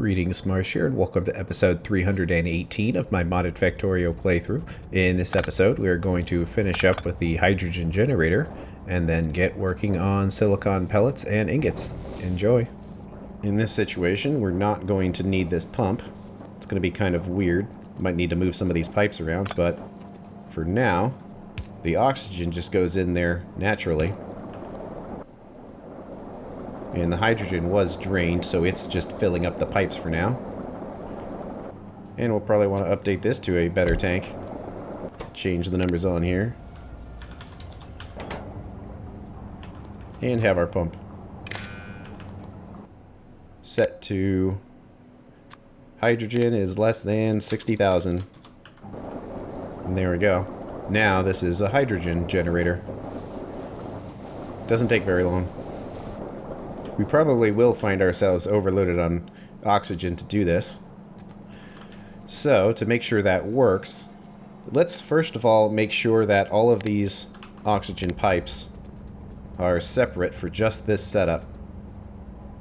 Greetings, Marsh here, and welcome to episode 318 of my modded Factorio playthrough. In this episode, we are going to finish up with the hydrogen generator, and then get working on silicon pellets and ingots. Enjoy. In this situation, we're not going to need this pump. It's going to be kind of weird. Might need to move some of these pipes around, but for now, the oxygen just goes in there naturally. And the hydrogen was drained, so it's just filling up the pipes for now. And we'll probably want to update this to a better tank. Change the numbers on here. And have our pump set to hydrogen is less than 60,000. And there we go. Now this is a hydrogen generator. Doesn't take very long. We probably will find ourselves overloaded on oxygen to do this. So, to make sure that works, let's first of all make sure that all of these oxygen pipes are separate for just this setup.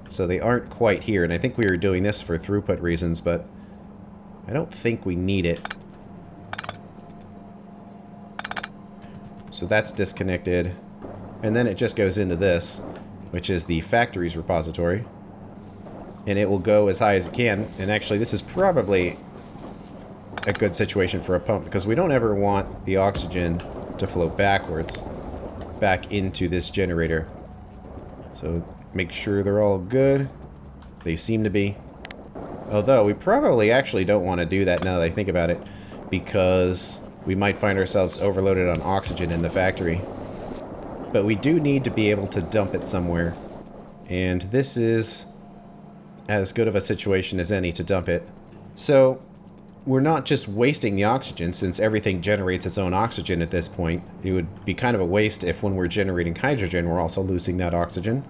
So they aren't quite here, and I think we were doing this for throughput reasons, but I don't think we need it. So that's disconnected, and then it just goes into this, which is the factory's repository, and it will go as high as it can. And actually, this is probably a good situation for a pump, because we don't ever want the oxygen to flow backwards back into this generator. So make sure they're all good. They seem to be. Although we probably actually don't want to do that now that I think about it, because we might find ourselves overloaded on oxygen in the factory. But we do need to be able to dump it somewhere. And this is as good of a situation as any to dump it. So we're not just wasting the oxygen, since everything generates its own oxygen at this point. It would be kind of a waste if when we're generating hydrogen, we're also losing that oxygen.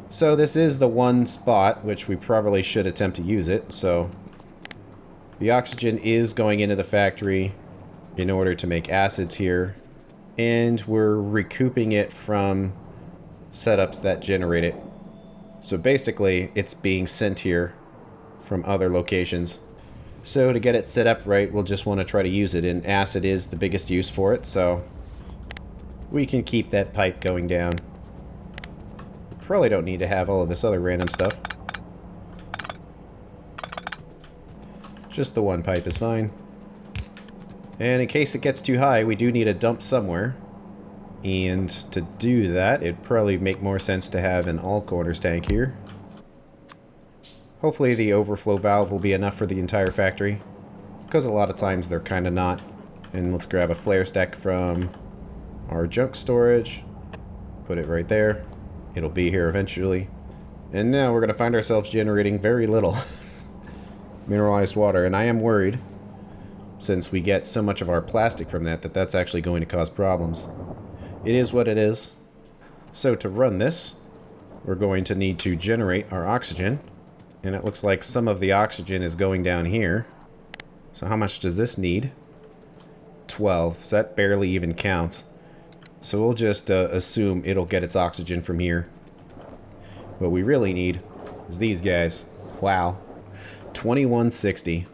So this is the one spot which we probably should attempt to use it. So the oxygen is going into the factory in order to make acids here. And we're recouping it from setups that generate it. So basically, it's being sent here from other locations. So to get it set up right, we'll just want to try to use it, and acid is the biggest use for it, so we can keep that pipe going down. Probably don't need to have all of this other random stuff. Just the one pipe is fine. And in case it gets too high, we do need a dump somewhere. And to do that, it'd probably make more sense to have an all-corners tank here. Hopefully the overflow valve will be enough for the entire factory, because a lot of times they're kind of not. And let's grab a flare stack from our junk storage. Put it right there. It'll be here eventually. And now we're going to find ourselves generating very little mineralized water, and I am worried, since we get so much of our plastic from that, that's actually going to cause problems. It is what it is. So to run this, we're going to need to generate our oxygen. And it looks like some of the oxygen is going down here. So how much does this need? 12. So that barely even counts. So we'll just assume it'll get its oxygen from here. What we really need is these guys. Wow. 2160.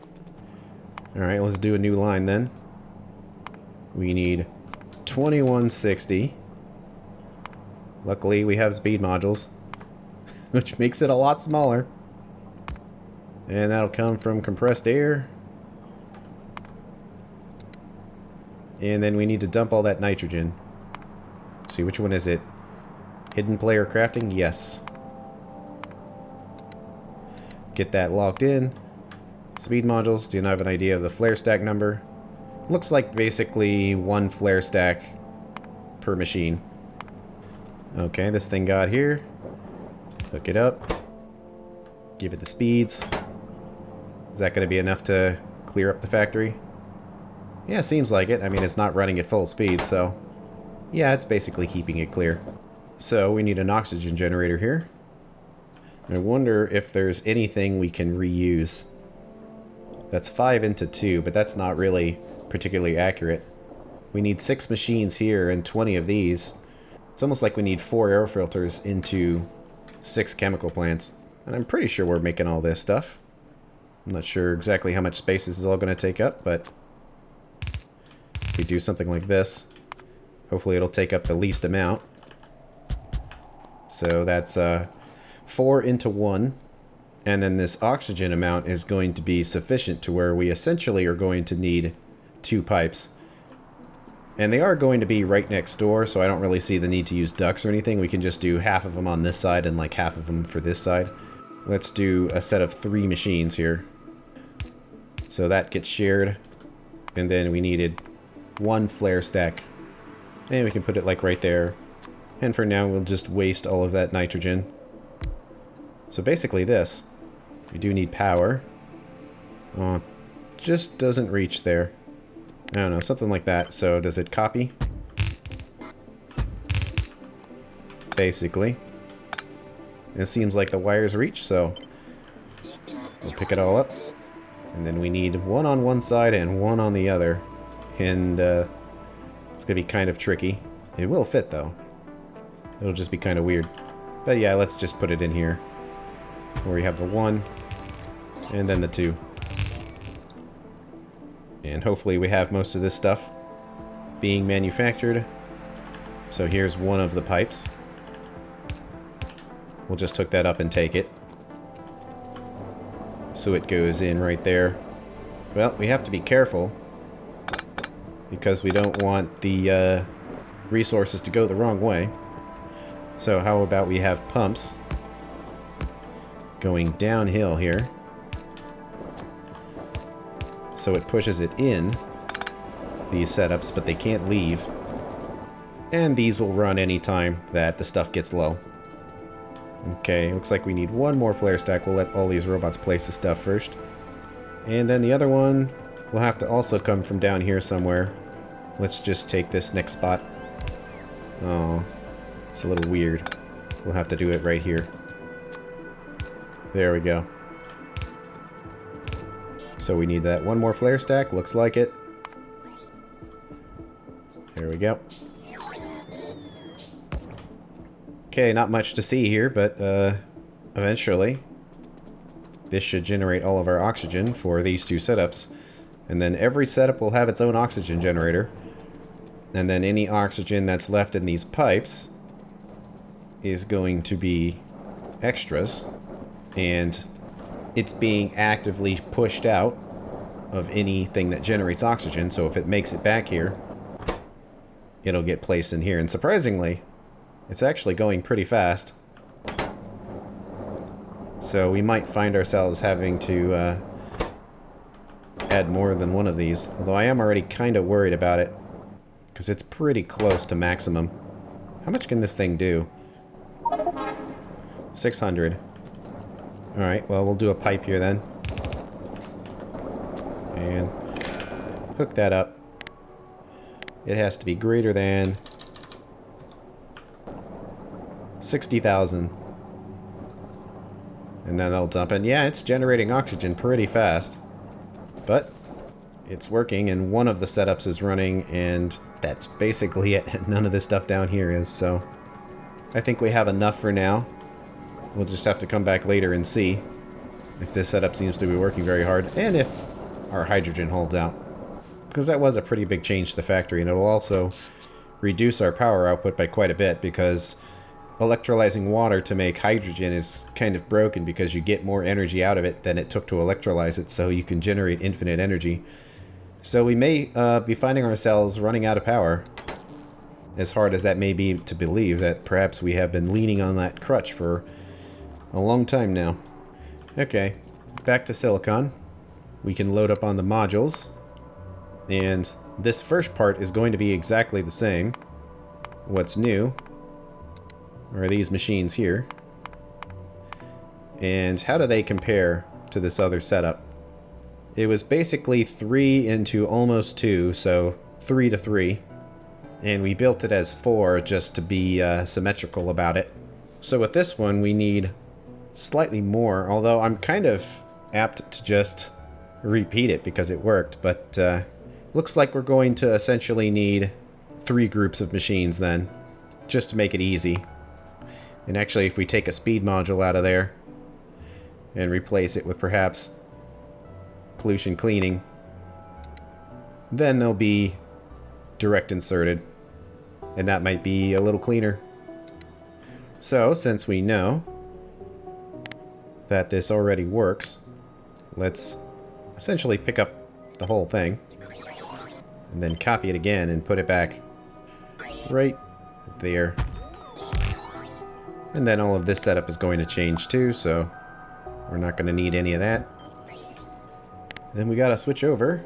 Alright, let's do a new line then. We need 2160. Luckily, we have speed modules, which makes it a lot smaller. And that'll come from compressed air. And then we need to dump all that nitrogen. See, which one is it? Hidden player crafting? Yes. Get that locked in. Speed modules, do you have an idea of the flare stack number? Looks like basically one flare stack per machine. Okay, this thing got here. Hook it up. Give it the speeds. Is that going to be enough to clear up the factory? Yeah, seems like it. I mean, it's not running at full speed, so yeah, it's basically keeping it clear. So we need an oxygen generator here. I wonder if there's anything we can reuse. That's 5 into 2, but that's not really particularly accurate. We need 6 machines here and 20 of these. It's almost like we need 4 air filters into 6 chemical plants. And I'm pretty sure we're making all this stuff. I'm not sure exactly how much space this is all going to take up, but if we do something like this, hopefully it'll take up the least amount. So that's 4 into 1. And then this oxygen amount is going to be sufficient to where we essentially are going to need 2 pipes. And they are going to be right next door, so I don't really see the need to use ducts or anything. We can just do half of them on this side and like half of them for this side. Let's do a set of 3 machines here. So that gets shared. And then we needed 1 flare stack. And we can put it like right there. And for now, we'll just waste all of that nitrogen. So basically this. We do need power. Oh, just doesn't reach there. I don't know, something like that. So does it copy? Basically. It seems like the wires reach, so we'll pick it all up. And then we need 1 on one side and 1 on the other. And it's going to be kind of tricky. It will fit, though. It'll just be kind of weird. But yeah, let's just put it in here. Where we have the 1, and then the 2. And hopefully we have most of this stuff being manufactured. So here's one of the pipes. We'll just hook that up and take it. So it goes in right there. Well, we have to be careful, because we don't want the resources to go the wrong way. So how about we have pumps going downhill here. So it pushes it in, these setups, but they can't leave. And these will run anytime that the stuff gets low. Okay, looks like we need 1 more flare stack. We'll let all these robots place the stuff first. And then the other one will have to also come from down here somewhere. Let's just take this next spot. Oh, it's a little weird. We'll have to do it right here. There we go. So we need that 1 more flare stack. Looks like it. There we go. Okay, not much to see here, but eventually this should generate all of our oxygen for these 2 setups. And then every setup will have its own oxygen generator. And then any oxygen that's left in these pipes is going to be extras. And it's being actively pushed out of anything that generates oxygen. So if it makes it back here, it'll get placed in here. And surprisingly, it's actually going pretty fast. So we might find ourselves having to add more than 1 of these. Although I am already kind of worried about it, because it's pretty close to maximum. How much can this thing do? 600. Alright, well, we'll do a pipe here then. And hook that up. It has to be greater than 60,000. And then that'll dump. And yeah, it's generating oxygen pretty fast. But it's working, and 1 of the setups is running, and that's basically it. None of this stuff down here is, so I think we have enough for now. We'll just have to come back later and see if this setup seems to be working very hard, and if our hydrogen holds out. Because that was a pretty big change to the factory, and it'll also reduce our power output by quite a bit, because electrolyzing water to make hydrogen is kind of broken, because you get more energy out of it than it took to electrolyze it, so you can generate infinite energy. So we may be finding ourselves running out of power. As hard as that may be to believe, that perhaps we have been leaning on that crutch for a long time now. Okay, back to silicon. We can load up on the modules. And this first part is going to be exactly the same. What's new are these machines here. And how do they compare to this other setup? It was basically 3 into almost 2, so 3 to 3. And we built it as 4 just to be symmetrical about it. So with this one, we need slightly more, although I'm kind of apt to just repeat it because it worked, but looks like we're going to essentially need 3 groups of machines then, just to make it easy. And actually, if we take a speed module out of there and replace it with perhaps pollution cleaning, then they'll be direct inserted, and that might be a little cleaner. So, since we know that this already works, let's essentially pick up the whole thing and then copy it again and put it back right there. And then all of this setup is going to change too, so we're not going to need any of that. Then we got to switch over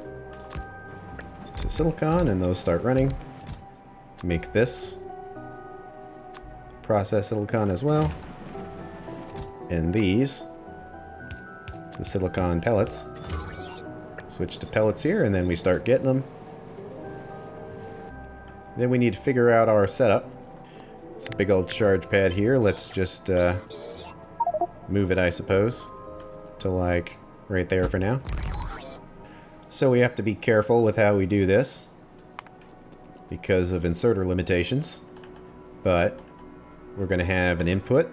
to silicon, and those start running. Make this process silicon as well. And these, the silicon pellets. Switch to pellets here, and then we start getting them. Then we need to figure out our setup. It's a big old charge pad here. Let's just move it, I suppose, to like right there for now. So we have to be careful with how we do this because of inserter limitations. But we're going to have an input.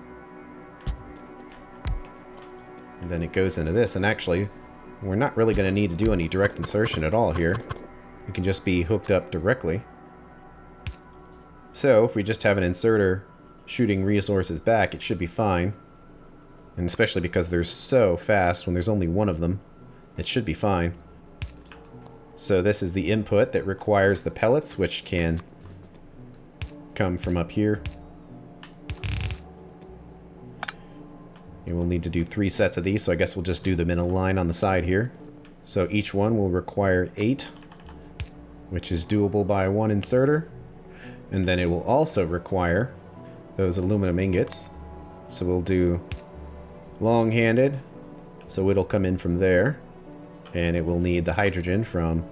And then it goes into this. And actually, we're not really going to need to do any direct insertion at all here. It can just be hooked up directly. So if we just have an inserter shooting resources back, it should be fine. And especially because they're so fast when there's only one of them, it should be fine. So this is the input that requires the pellets, which can come from up here. And we'll need to do 3 sets of these, so I guess we'll just do them in a line on the side here. So each one will require 8, which is doable by 1 inserter. And then it will also require those aluminum ingots. So we'll do long-handed, so it'll come in from there. And it will need the hydrogen from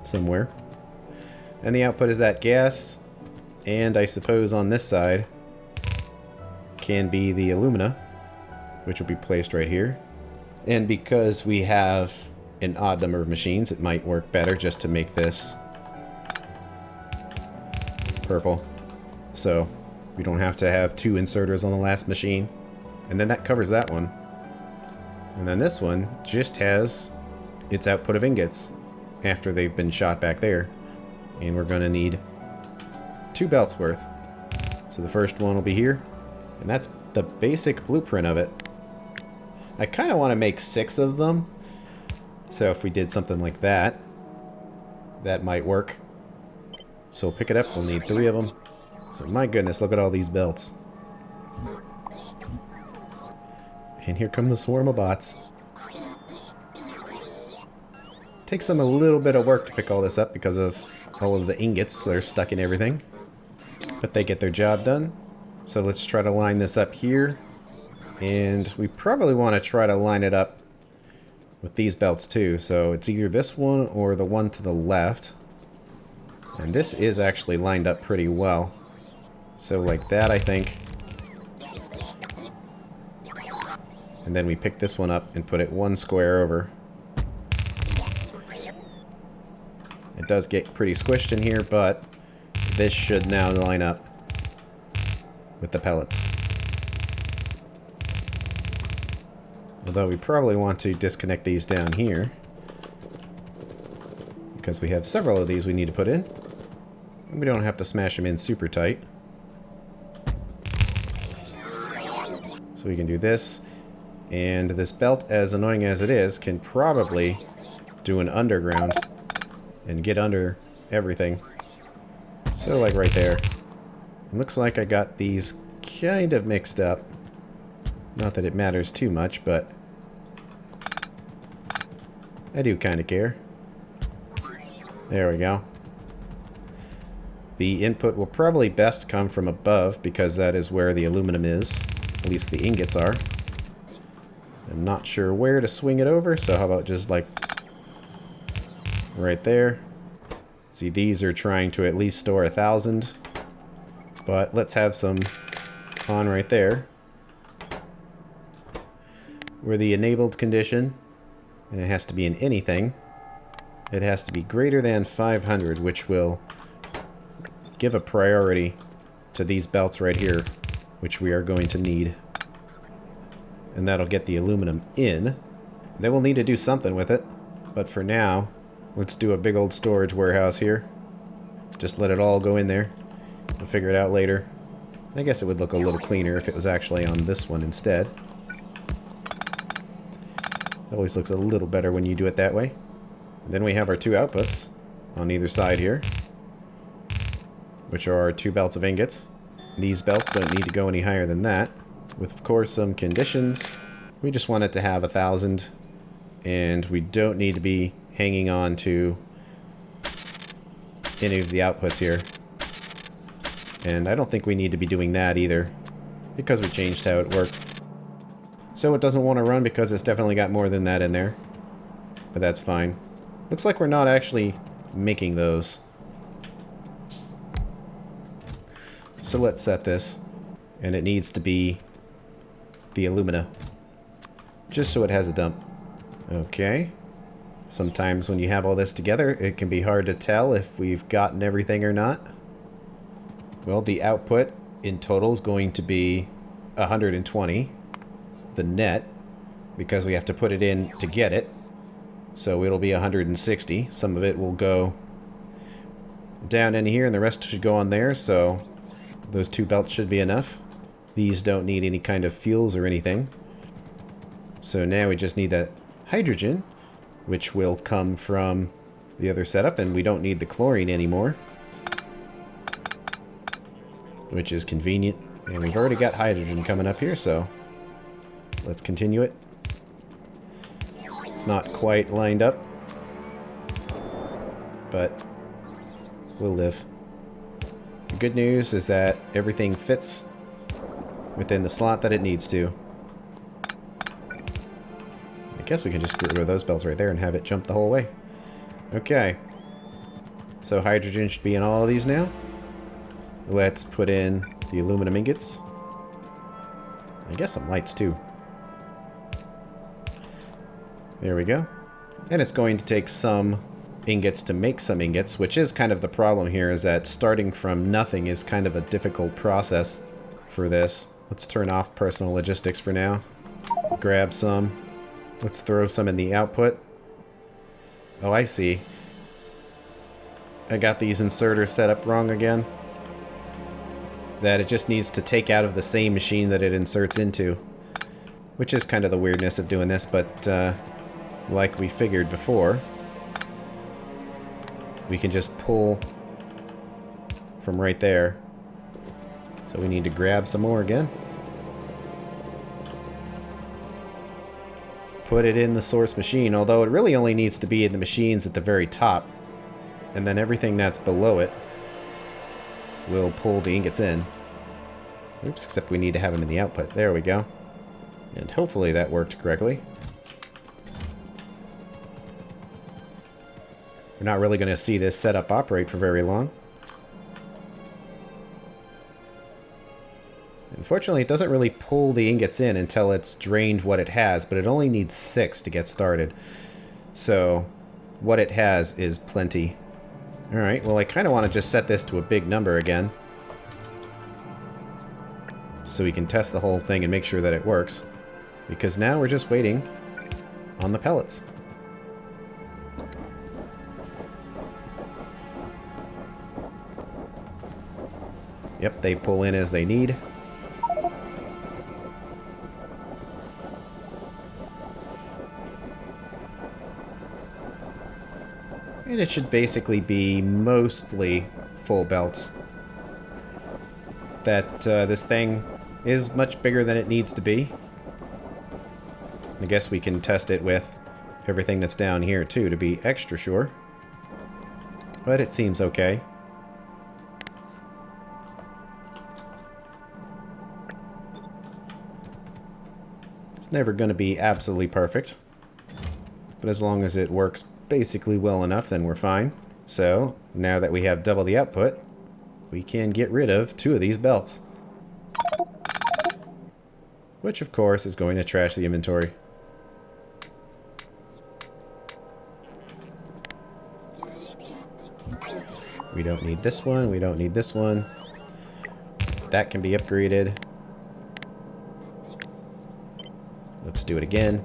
somewhere. And the output is that gas. And I suppose on this side can be the alumina, which will be placed right here. And because we have an odd number of machines, it might work better just to make this purple. So we don't have to have 2 inserters on the last machine. And then that covers that one. And then this one just has its output of ingots after they've been shot back there. And we're going to need 2 belts worth. So the first one will be here. And that's the basic blueprint of it. I kind of want to make 6 of them. So if we did something like that, that might work. So we'll pick it up. We'll need 3 of them. So my goodness, look at all these belts. And here come the swarm of bots. Takes them a little bit of work to pick all this up because of all of the ingots that are stuck in everything. But they get their job done. So let's try to line this up here. And we probably want to try to line it up with these belts too. So it's either this one or the one to the left. And this is actually lined up pretty well. So like that, I think. And then we pick this one up and put it 1 square over. It does get pretty squished in here, but this should now line up with the pellets. Although we probably want to disconnect these down here, because we have several of these we need to put in. And we don't have to smash them in super tight. So we can do this. And this belt, as annoying as it is, can probably do an underground and get under everything. So like right there. It looks like I got these kind of mixed up. Not that it matters too much, but I do kind of care. There we go. The input will probably best come from above because that is where the aluminum is. At least the ingots are. I'm not sure where to swing it over, so how about just like right there. See, these are trying to at least store 1,000. But let's have some on right there. Where the enabled condition, and it has to be in anything, it has to be greater than 500, which will give a priority to these belts right here, which we are going to need. And that'll get the aluminum in. They will need to do something with it. But for now, let's do a big old storage warehouse here. Just let it all go in there. We'll figure it out later. I guess it would look a little cleaner if it was actually on this one instead. It always looks a little better when you do it that way. And then we have our two outputs on either side here, which are our 2 belts of ingots. These belts don't need to go any higher than that, with of course some conditions. We just want it to have 1,000, and we don't need to be hanging on to any of the outputs here. And I don't think we need to be doing that either, because we changed how it worked. So it doesn't want to run because it's definitely got more than that in there. But that's fine. Looks like we're not actually making those. So let's set this. And it needs to be the alumina. Just so it has a dump. Okay. Sometimes when you have all this together, it can be hard to tell if we've gotten everything or not. Well, the output in total is going to be 120. The net, because we have to put it in to get it. So it'll be 160. Some of it will go down in here and the rest should go on there, so those 2 belts should be enough. These don't need any kind of fuels or anything. So now we just need that hydrogen, which will come from the other setup, and we don't need the chlorine anymore, which is convenient. And we've already got hydrogen coming up here, so let's continue it. It's not quite lined up, but we'll live. The good news is that everything fits within the slot that it needs to. I guess we can just get rid of those belts right there and have it jump the whole way. Okay. So hydrogen should be in all of these now. Let's put in the aluminum ingots. I guess some lights too. There we go. And it's going to take some ingots to make some ingots, which is kind of the problem here, is that starting from nothing is kind of a difficult process for this. Let's turn off personal logistics for now. Grab some. Let's throw some in the output. Oh, I see. I got these inserters set up wrong again. That it just needs to take out of the same machine that it inserts into. Which is kind of the weirdness of doing this, but like we figured before, we can just pull from right there. So we need to grab some more again. Put it in the source machine, although it really only needs to be in the machines at the very top. And then everything that's below it will pull the ingots in. Oops, except we need to have them in the output. There we go. And hopefully that worked correctly. We're not really going to see this setup operate for very long. Unfortunately, it doesn't really pull the ingots in until it's drained what it has, but it only needs 6 to get started. So, what it has is plenty. Alright, well I kind of want to just set this to a big number again, so we can test the whole thing and make sure that it works. Because now we're just waiting on the pellets. Yep, they pull in as they need. And it should basically be mostly full belts. That this thing is much bigger than it needs to be. I guess we can test it with everything that's down here too to be extra sure. But it seems okay. It's never going to be absolutely perfect. But as long as it works basically well enough, then we're fine. So, now that we have double the output, we can get rid of 2 of these belts. Which, of course, is going to trash the inventory. We don't need this one, we don't need this one. That can be upgraded. Let's do it again.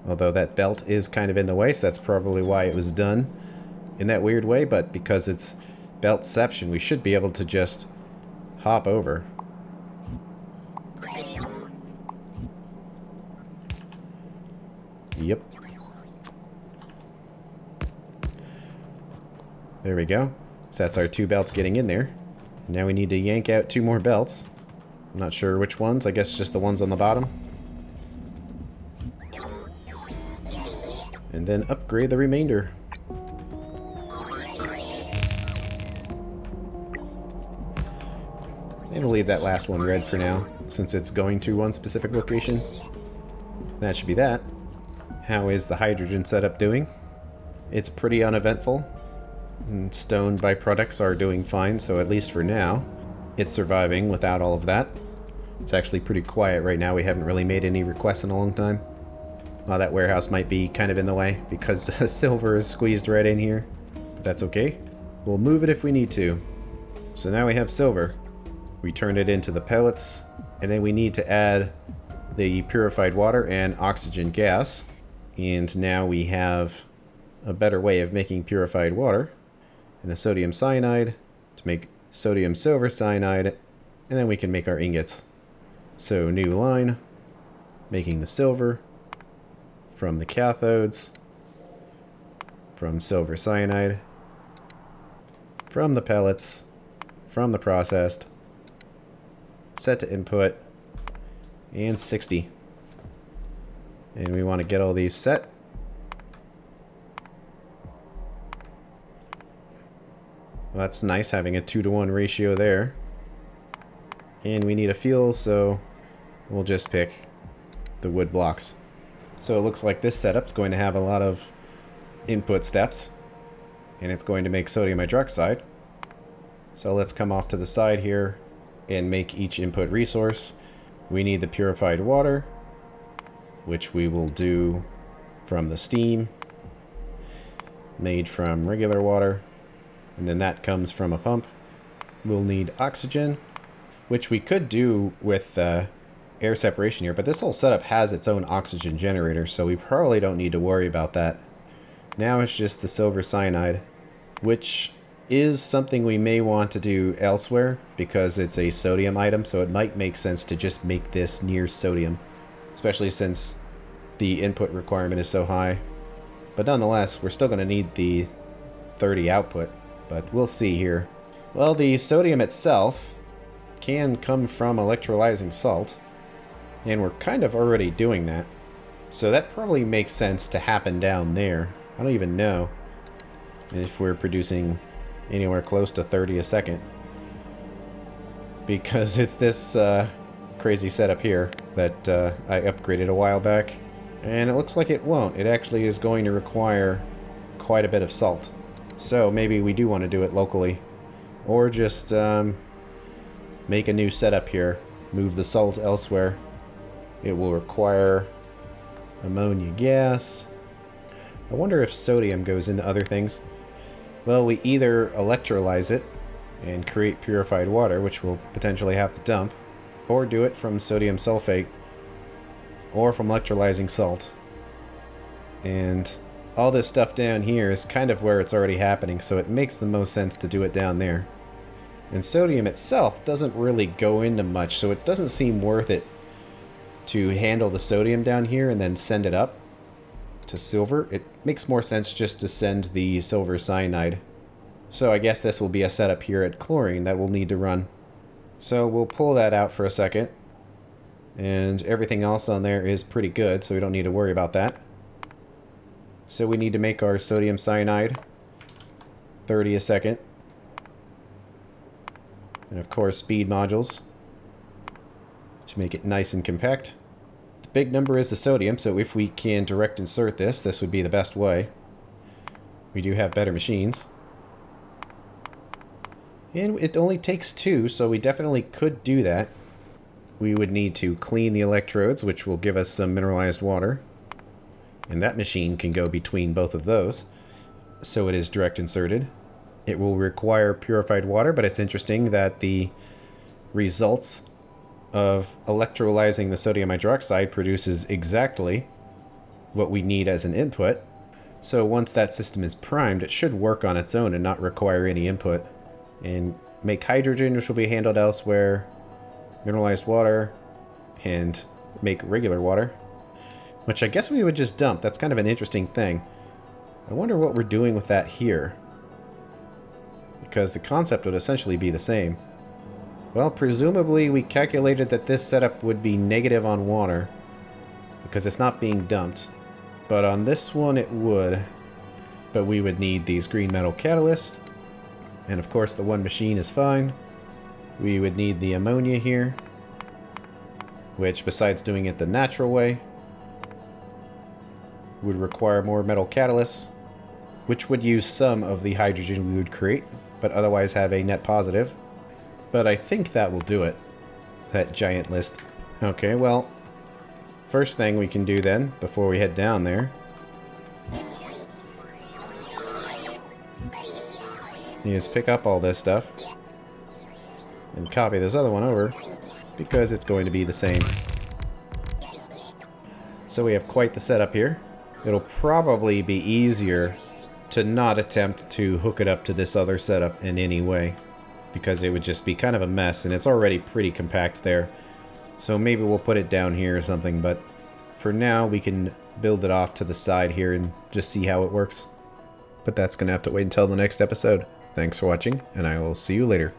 Although that belt is kind of in the way, so that's probably why it was done in that weird way. But because it's beltception, we should be able to just hop over. Yep. There we go. So that's our 2 belts getting in there. Now we need to yank out 2 more belts. I'm not sure which ones. I guess just the ones on the bottom. And then upgrade the remainder. And we'll leave that last one red for now, since it's going to one specific location. That should be that. How is the hydrogen setup doing? It's pretty uneventful. And stone byproducts are doing fine, so at least for now, it's surviving without all of that. It's actually pretty quiet right now. We haven't really made any requests in a long time. Well, that warehouse might be kind of in the way because silver is squeezed right in here. But that's okay. We'll move it if we need to. So now we have silver. We turned it into the pellets, and then we need to add the purified water and oxygen gas. And now we have a better way of making purified water. And the sodium cyanide to make sodium silver cyanide, and then we can make our ingots. So new line, making the silver from the cathodes, from silver cyanide, from the pellets, from the processed, set to input, and 60. And we want to get all these set. Well, that's nice having a 2-to-1 ratio there. And we need a fuel, so we'll just pick the wood blocks. So it looks like this setup's going to have a lot of input steps, and it's going to make sodium hydroxide. So let's come off to the side here and make each input resource. We need the purified water, which we will do from the steam made from regular water, and then that comes from a pump. We'll need oxygen, which we could do with air separation here, but this whole setup has its own oxygen generator, so we probably don't need to worry about that. Now it's just the silver cyanide, which is something we may want to do elsewhere because it's a sodium item, so it might make sense to just make this near sodium, especially since the input requirement is so high. But nonetheless, we're still going to need the 30 output, but we'll see here. Well, the sodium itself can come from electrolyzing salt, and we're kind of already doing that. So that probably makes sense to happen down there. I don't even know if we're producing anywhere close to 30 a second, because it's this crazy setup here that I upgraded a while back, and it looks like it won't. It actually is going to require quite a bit of salt. So maybe we do want to do it locally, or just make a new setup here, move the salt elsewhere. It will require ammonia gas. I wonder if sodium goes into other things. Well, we either electrolyze it and create purified water, which we'll potentially have to dump, or do it from sodium sulfate, or from electrolyzing salt. And all this stuff down here is kind of where it's already happening, so it makes the most sense to do it down there. And sodium itself doesn't really go into much, so it doesn't seem worth it to handle the sodium down here and then send it up to silver. It makes more sense just to send the silver cyanide. So I guess this will be a setup here at chlorine that we'll need to run. So we'll pull that out for a second. And everything else on there is pretty good, so we don't need to worry about that. So we need to make our sodium cyanide 30 a second. And of course speed modules to make it nice and compact. The big number is the sodium, so if we can direct insert this, this would be the best way. We do have better machines. And it only takes 2, so we definitely could do that. We would need to clean the electrodes, which will give us some mineralized water. And that machine can go between both of those, so it is direct inserted. It will require purified water, but it's interesting that the results of electrolyzing the sodium hydroxide produces exactly what we need as an input. So once that system is primed, it should work on its own and not require any input. And make hydrogen, which will be handled elsewhere, mineralized water, and make regular water, which I guess we would just dump. That's kind of an interesting thing. I wonder what we're doing with that here, because the concept would essentially be the same. Well, presumably we calculated that this setup would be negative on water because it's not being dumped. But on this one it would. But we would need these green metal catalysts. And of course the one machine is fine. We would need the ammonia here, which besides doing it the natural way, would require more metal catalysts, which would use some of the hydrogen we would create, but otherwise have a net positive. But I think that will do it. That giant list. Okay, well, first thing we can do then, before we head down there, is pick up all this stuff and copy this other one over, because it's going to be the same. So we have quite the setup here. It'll probably be easier to not attempt to hook it up to this other setup in any way, because it would just be kind of a mess, and it's already pretty compact there. So maybe we'll put it down here or something, but for now we can build it off to the side here and just see how it works. But that's going to have to wait until the next episode. Thanks for watching, and I will see you later.